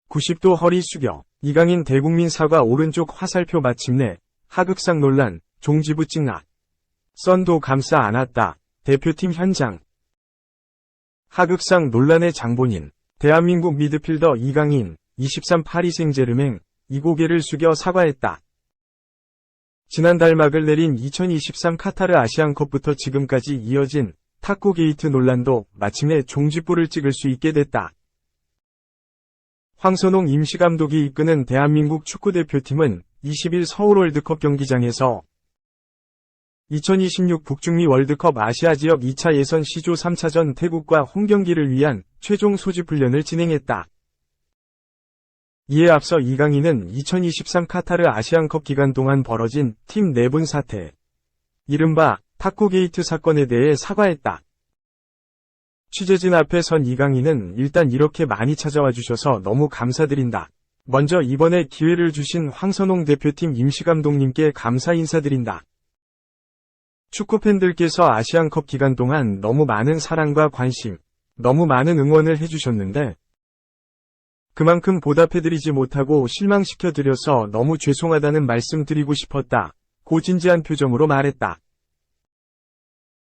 (90도) 허리 숙여 이강인 대국민 사과 오른쪽 화살표 마침내 하극상 논란 종지부 찍락 썬도 감싸 안았다. 대표팀 현장 하극상 논란의 장본인 대한민국 미드필더 이강인 23 파리 생제르맹 이 고개를 숙여 사과했다. 지난달 막을 내린 2023 카타르 아시안컵부터 지금까지 이어진 탁구 게이트 논란도 마침내 종지부를 찍을 수 있게 됐다. 황선홍 임시감독이 이끄는 대한민국 축구대표팀은 20일 서울 월드컵 경기장에서 2026 북중미 월드컵 아시아 지역 2차 예선 C조 3차전 태국과 홈경기를 위한 최종 소집 훈련을 진행했다. 이에 앞서 이강인은 2023 카타르 아시안컵 기간 동안 벌어진 팀 내분 사태, 이른바 탁구 게이트 사건에 대해 사과했다. 취재진 앞에 선 이강인은 일단 이렇게 많이 찾아와 주셔서 너무 감사드린다. 먼저 이번에 기회를 주신 황선홍 대표팀 임시감독님께 감사 인사드린다. 축구팬들께서 아시안컵 기간 동안 너무 많은 사랑과 관심, 너무 많은 응원을 해주셨는데 그만큼 보답해드리지 못하고 실망시켜드려서 너무 죄송하다는 말씀 드리고 싶었다. 고 진지한 표정으로 말했다.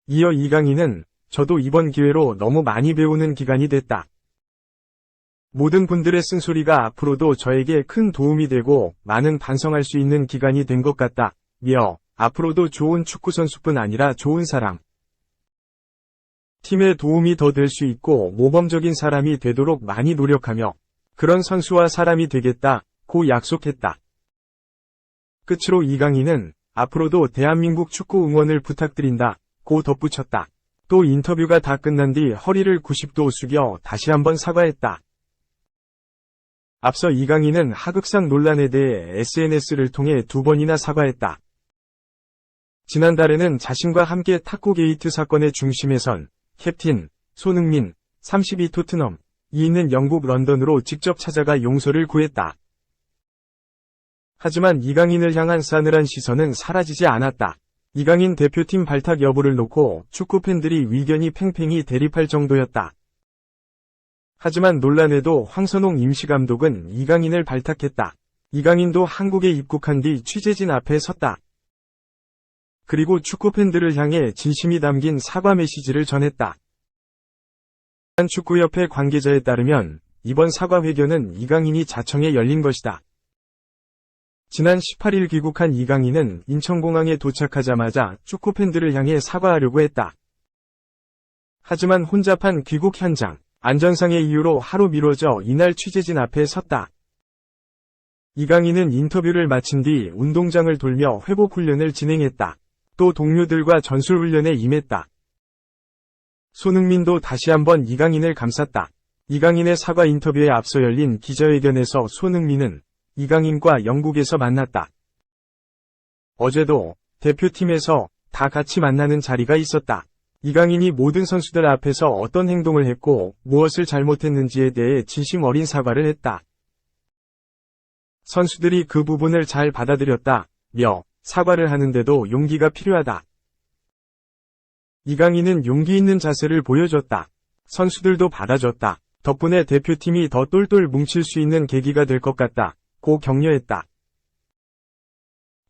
이어 이강인은 저도 이번 기회로 너무 많이 배우는 기간이 됐다. 모든 분들의 쓴소리가 앞으로도 저에게 큰 도움이 되고 많은 반성할 수 있는 기간이 된 것 같다. 며 앞으로도 좋은 축구선수뿐 아니라 좋은 사람, 팀에 도움이 더 될 수 있고 모범적인 사람이 되도록 많이 노력하며 그런 선수와 사람이 되겠다. 고 약속했다. 끝으로 이강인은 앞으로도 대한민국 축구 응원을 부탁드린다. 고 덧붙였다. 또 인터뷰가 다 끝난 뒤 허리를 90도 숙여 다시 한번 사과했다. 앞서 이강인은 하극상 논란에 대해 SNS를 통해 2번이나 사과했다. 지난달에는 자신과 함께 탁구 게이트 사건의 중심에 선 캡틴 손흥민 32 토트넘이 있는 영국 런던으로 직접 찾아가 용서를 구했다. 하지만 이강인을 향한 싸늘한 시선은 사라지지 않았다. 이강인 대표팀 발탁 여부를 놓고 축구팬들이 의견이 팽팽히 대립할 정도였다. 하지만 논란에도 황선홍 임시감독은 이강인을 발탁했다. 이강인도 한국에 입국한 뒤 취재진 앞에 섰다. 그리고 축구팬들을 향해 진심이 담긴 사과 메시지를 전했다. 축구협회 관계자에 따르면 이번 사과회견은 이강인이 자청해 열린 것이다. 지난 18일 귀국한 이강인은 인천공항에 도착하자마자 축구팬들을 향해 사과하려고 했다. 하지만 혼잡한 귀국 현장, 안전상의 이유로 하루 미뤄져 이날 취재진 앞에 섰다. 이강인은 인터뷰를 마친 뒤 운동장을 돌며 회복 훈련을 진행했다. 또 동료들과 전술훈련에 임했다. 손흥민도 다시 한번 이강인을 감쌌다. 이강인의 사과 인터뷰에 앞서 열린 기자회견에서 손흥민은 이강인과 영국에서 만났다. 어제도 대표팀에서 다 같이 만나는 자리가 있었다. 이강인이 모든 선수들 앞에서 어떤 행동을 했고 무엇을 잘못했는지에 대해 진심 어린 사과를 했다. 선수들이 그 부분을 잘 받아들였다. 며 사과를 하는데도 용기가 필요하다. 이강인은 용기 있는 자세를 보여줬다. 선수들도 받아줬다. 덕분에 대표팀이 더 똘똘 뭉칠 수 있는 계기가 될 것 같다. 고 격려했다.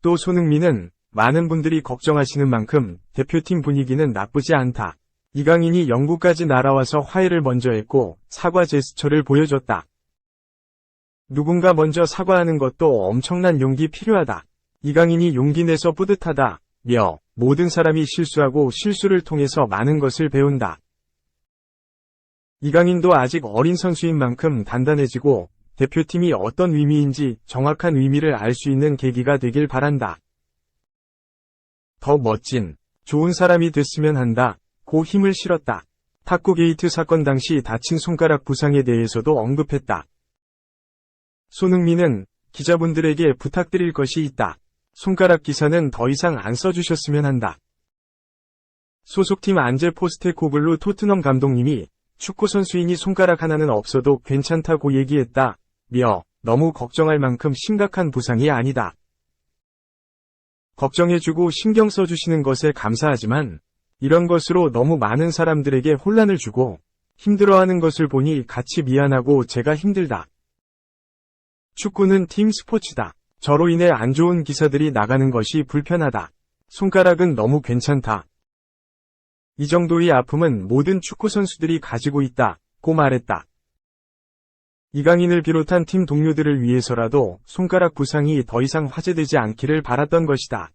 또 손흥민은 많은 분들이 걱정하시는 만큼 대표팀 분위기는 나쁘지 않다. 이강인이 영국까지 날아와서 화해를 먼저 했고 사과 제스처를 보여줬다. 누군가 먼저 사과하는 것도 엄청난 용기 필요하다. 이강인이 용기 내서 뿌듯하다. 며 모든 사람이 실수하고 실수를 통해서 많은 것을 배운다. 이강인도 아직 어린 선수인 만큼 단단해지고 대표팀이 어떤 의미인지 정확한 의미를 알 수 있는 계기가 되길 바란다. 더 멋진, 좋은 사람이 됐으면 한다. 고 힘을 실었다. 탁구 게이트 사건 당시 다친 손가락 부상에 대해서도 언급했다. 손흥민은 기자분들에게 부탁드릴 것이 있다. 손가락 기사는 더 이상 안 써주셨으면 한다. 소속팀 안제 포스테코글루 토트넘 감독님이 축구선수이니 손가락 하나는 없어도 괜찮다고 얘기했다. 며 너무 걱정할 만큼 심각한 부상이 아니다. 걱정해주고 신경 써주시는 것에 감사하지만 이런 것으로 너무 많은 사람들에게 혼란을 주고 힘들어하는 것을 보니 같이 미안하고 제가 힘들다. 축구는 팀 스포츠다. 저로 인해 안 좋은 기사들이 나가는 것이 불편하다. 손가락은 너무 괜찮다. 이 정도의 아픔은 모든 축구 선수들이 가지고 있다고 말했다. 이강인을 비롯한 팀 동료들을 위해서라도 손가락 부상이 더 이상 화제되지 않기를 바랐던 것이다.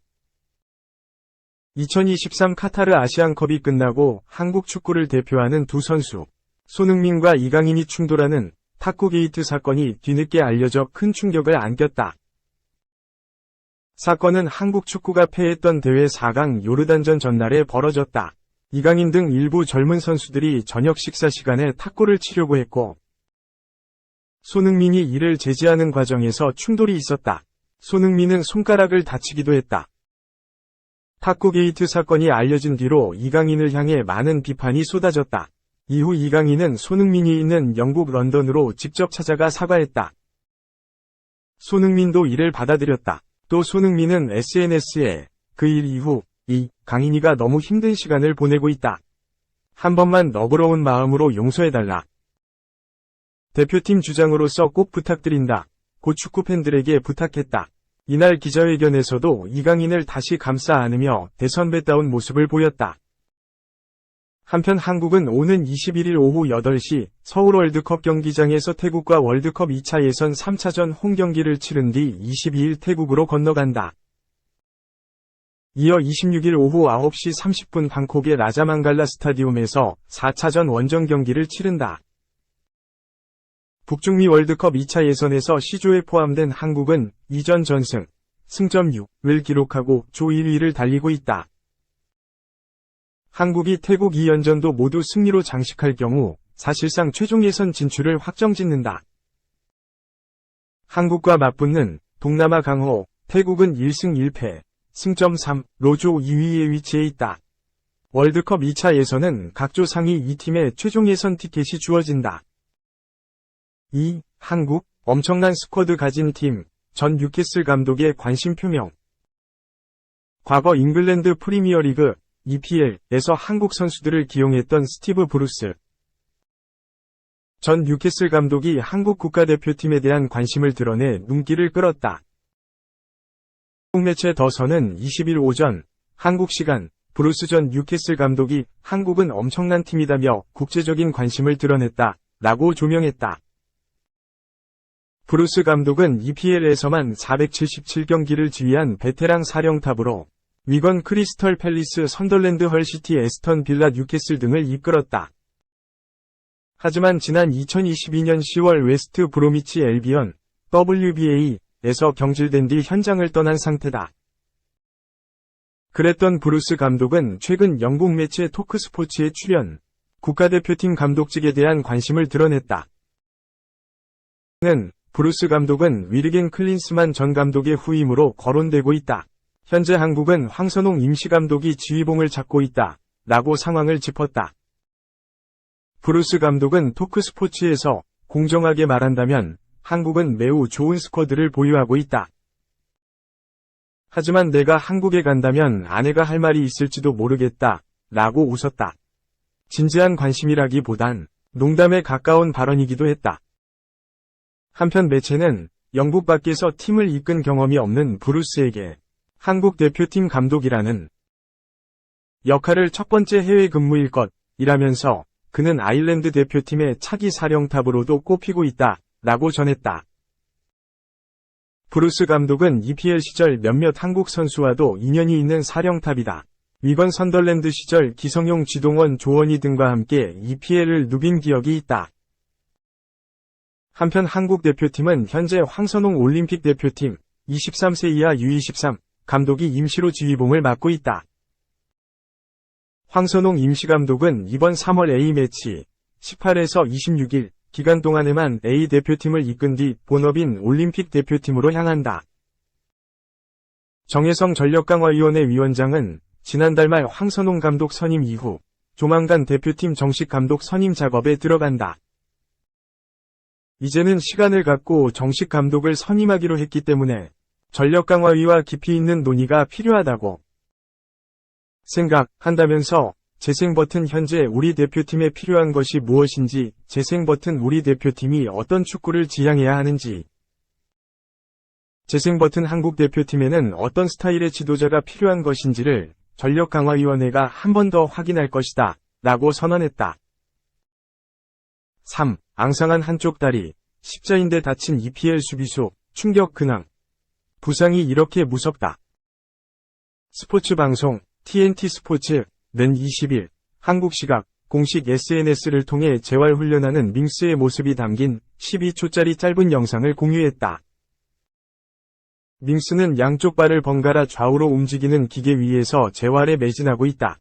2023 카타르 아시안컵이 끝나고 한국 축구를 대표하는 두 선수, 손흥민과 이강인이 충돌하는 탁구 게이트 사건이 뒤늦게 알려져 큰 충격을 안겼다. 사건은 한국 축구가 패했던 대회 4강 요르단전 전날에 벌어졌다. 이강인 등 일부 젊은 선수들이 저녁 식사 시간에 탁구를 치려고 했고, 손흥민이 이를 제지하는 과정에서 충돌이 있었다. 손흥민은 손가락을 다치기도 했다. 탁구 게이트 사건이 알려진 뒤로 이강인을 향해 많은 비판이 쏟아졌다. 이후 이강인은 손흥민이 있는 영국 런던으로 직접 찾아가 사과했다. 손흥민도 이를 받아들였다. 또 손흥민은 SNS에 그 일 이후 강인이가 너무 힘든 시간을 보내고 있다. 한 번만 너그러운 마음으로 용서해달라. 대표팀 주장으로서 꼭 부탁드린다. 고 축구 팬들에게 부탁했다. 이날 기자회견에서도 이강인을 다시 감싸 안으며 대선배다운 모습을 보였다. 한편 한국은 오는 21일 오후 8시 서울 월드컵 경기장에서 태국과 월드컵 2차 예선 3차전 홈경기를 치른 뒤 22일 태국으로 건너간다. 이어 26일 오후 9시 30분 방콕의 라자망갈라 스타디움에서 4차전 원정 경기를 치른다. 북중미 월드컵 2차 예선에서 C조에 포함된 한국은 2전 전승, 승점 6을 기록하고 조 1위를 달리고 있다. 한국이 태국 2연전도 모두 승리로 장식할 경우 사실상 최종 예선 진출을 확정짓는다. 한국과 맞붙는 동남아 강호 태국은 1승 1패, 승점 3로 조 2위에 위치해 있다. 월드컵 2차 예선은 각 조 상위 2팀의 최종 예선 티켓이 주어진다. 한국, 엄청난 스쿼드 가진 팀, 전 뉴캐슬 감독의 관심 표명. 과거 잉글랜드 프리미어리그, EPL에서 한국 선수들을 기용했던 스티브 브루스 전 뉴캐슬 감독이 한국 국가대표팀에 대한 관심을 드러내 눈길을 끌었다. 한국 매체 더선은 20일 오전, 한국 시간, 브루스 전 뉴캐슬 감독이 한국은 엄청난 팀이다며 국제적인 관심을 드러냈다, 라고 조명했다. 브루스 감독은 EPL에서만 477경기를 지휘한 베테랑 사령탑으로 위건 크리스털 팰리스 선덜랜드 헐시티 에스턴 빌라 뉴캐슬 등을 이끌었다. 하지만 지난 2022년 10월 웨스트 브로미치 엘비언 WBA에서 경질된 뒤 현장을 떠난 상태다. 그랬던 브루스 감독은 최근 영국 매체 토크스포츠에 출연, 국가대표팀 감독직에 대한 관심을 드러냈다. 브루스 감독은 위르겐 클린스만 전 감독의 후임으로 거론되고 있다. 현재 한국은 황선홍 임시감독이 지휘봉을 잡고 있다, 라고 상황을 짚었다. 브루스 감독은 토크스포츠에서 공정하게 말한다면 한국은 매우 좋은 스쿼드를 보유하고 있다. 하지만 내가 한국에 간다면 아내가 할 말이 있을지도 모르겠다, 라고 웃었다. 진지한 관심이라기보단 농담에 가까운 발언이기도 했다. 한편 매체는 영국 밖에서 팀을 이끈 경험이 없는 브루스에게 한국 대표팀 감독이라는 역할을 첫 번째 해외 근무일 것이라면서 그는 아일랜드 대표팀의 차기 사령탑으로도 꼽히고 있다, 라고 전했다. 브루스 감독은 EPL 시절 몇몇 한국 선수와도 인연이 있는 사령탑이다. 위건 선덜랜드 시절 기성용, 지동원, 조원희 등과 함께 EPL을 누빈 기억이 있다. 한편 한국 대표팀은 현재 황선홍 올림픽 대표팀 23세 이하 U23 감독이 임시로 지휘봉을 맡고 있다. 황선홍 임시감독은 이번 3월 A매치 18에서 26일 기간 동안에만 A 대표팀을 이끈 뒤 본업인 올림픽 대표팀으로 향한다. 정혜성 전력강화위원회 위원장은 지난달 말 황선홍 감독 선임 이후 조만간 대표팀 정식 감독 선임 작업에 들어간다. 이제는 시간을 갖고 정식 감독을 선임하기로 했기 때문에 전력강화위와 깊이 있는 논의가 필요하다고 생각한다면서 재생 버튼 현재 우리 대표팀에 필요한 것이 무엇인지, 재생 버튼 우리 대표팀이 어떤 축구를 지향해야 하는지, 재생 버튼 한국 대표팀에는 어떤 스타일의 지도자가 필요한 것인지를 전력강화위원회가 한 번 더 확인할 것이다 라고 선언했다. 3. 앙상한 한쪽 다리, 십자인대 다친 EPL 수비수, 충격 근황. 부상이 이렇게 무섭다. 스포츠 방송 TNT 스포츠는 20일 한국 시각 공식 SNS를 통해 재활훈련하는 밍스의 모습이 담긴 12초짜리 짧은 영상을 공유했다. 밍스는 양쪽 발을 번갈아 좌우로 움직이는 기계 위에서 재활에 매진하고 있다.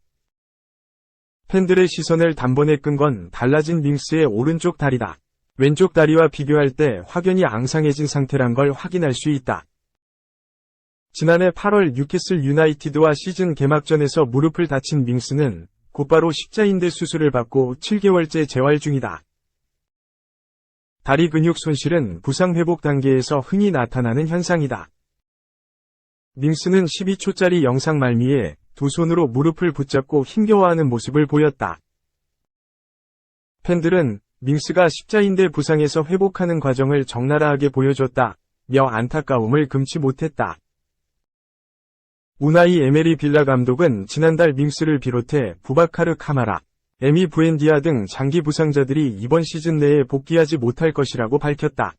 팬들의 시선을 단번에 끈 건 달라진 밍스의 오른쪽 다리다. 왼쪽 다리와 비교할 때 확연히 앙상해진 상태란 걸 확인할 수 있다. 지난해 8월 뉴캐슬 유나이티드와 시즌 개막전에서 무릎을 다친 밍스는 곧바로 십자인대 수술을 받고 7개월째 재활 중이다. 다리 근육 손실은 부상 회복 단계에서 흔히 나타나는 현상이다. 밍스는 12초짜리 영상 말미에 두 손으로 무릎을 붙잡고 힘겨워하는 모습을 보였다. 팬들은 밍스가 십자인대 부상에서 회복하는 과정을 적나라하게 보여줬다며 안타까움을 금치 못했다. 우나이 에메리 빌라 감독은 지난달 밍스를 비롯해 부바카르 카마라, 에미 부엔디아 등 장기 부상자들이 이번 시즌 내에 복귀하지 못할 것이라고 밝혔다.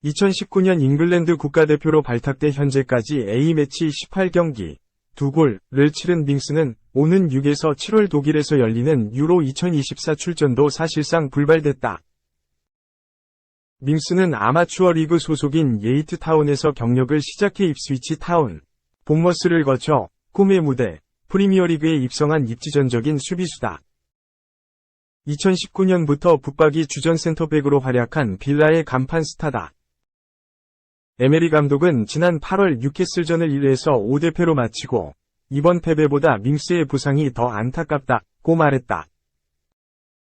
2019년 잉글랜드 국가대표로 발탁돼 현재까지 A매치 18경기, 2골을 치른 밍스는 오는 6에서 7월 독일에서 열리는 유로 2024 출전도 사실상 불발됐다. 밍스는 아마추어 리그 소속인 예이트 타운에서 경력을 시작해 입스위치 타운, 본머스를 거쳐 꿈의 무대, 프리미어리그에 입성한 입지전적인 수비수다. 2019년부터 붙박이 주전 센터백으로 활약한 빌라의 간판 스타다. 에메리 감독은 지난 8월 뉴캐슬전을 1에서 5대 패로 마치고 이번 패배보다 밍스의 부상이 더 안타깝다고 말했다.